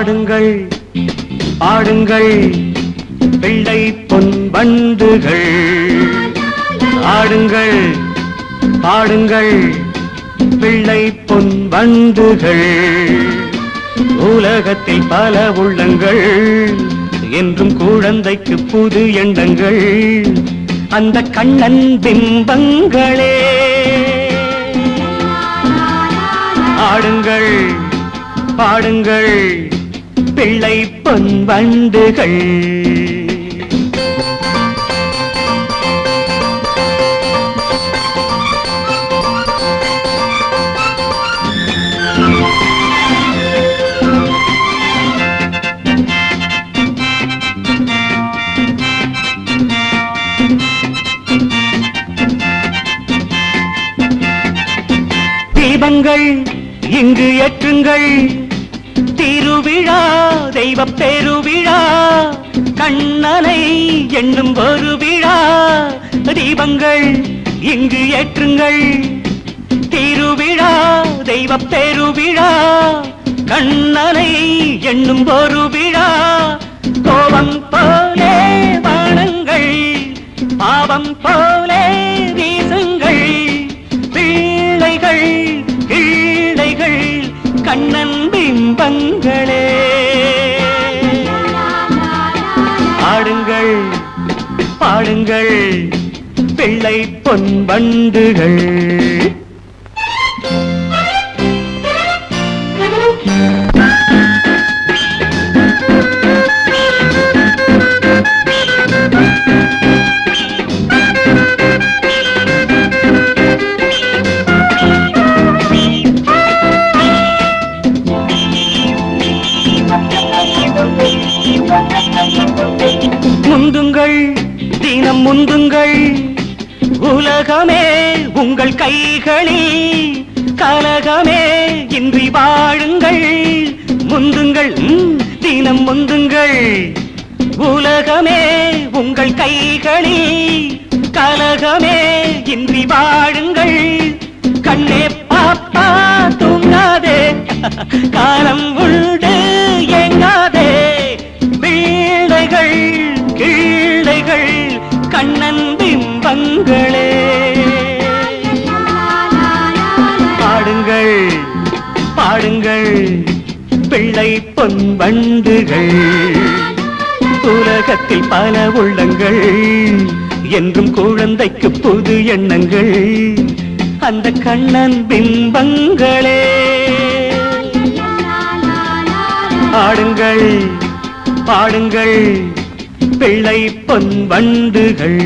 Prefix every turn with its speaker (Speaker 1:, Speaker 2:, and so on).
Speaker 1: ஆடுங்கள் ஆடுங்கள் பிள்ளை பொன் வண்டுகள், ஆடுங்கள் பாடுங்கள் பிள்ளை பொன் வண்டுகள். உலகத்தில் பல உள்ளங்கள், என்றும் குழந்தைக்கு புது எண்ணங்கள், அந்த கண்ணன் பிம்பங்களே. ஆடுங்கள் பாடுங்கள் பிள்ளை பொன் வண்டுகள். தீபங்கள் இங்கு ஏற்றுங்கள், திருவிழா தெய்வ பெருவிழா, கண்ணனை என்னும் ஒரு விழா. தீபங்கள் இங்கு ஏற்றுங்கள், திருவிழா தெய்வ பெருவிழா, கண்ணனை என்னும் ஒரு விழா. கோபம் போலே வானங்கள், பாவம் போலே வீசுங்கள், பிள்ளைகள் கிள்ளைகள் கண்ணன் பிம்பங்களே. ஆடுங்கள் பாடுங்கள் பிள்ளை பொன் வண்டுகள். முந்துங்கள் தினம் முந்துங்கள், உலகமே உங்கள் கைகளில், கலகமே இன்றி வாழுங்கள். முந்துங்கள் தினம் முந்துங்கள், உலகமே உங்கள் கைகளில், கலகமே இன்றி வாழுங்கள். கண்ணே பாப்பா தூங்காதே, காலம் உண்டு ஏங்காதே, பிள்ளைகள் கிள்ளைகள் கண்ணன் பிம்பங்களே. பாடுங்கள் பாடுங்கள் பிள்ளை பொன் வண்டுகள். உலகத்தில் பல உள்ளங்கள், என்றும் குழந்தைக்கு புது எண்ணங்கள், அந்த கண்ணன் பிம்பங்களே. ஆடுங்கள் பாடுங்கள் பிள்ளை பொன் வண்டுகள்.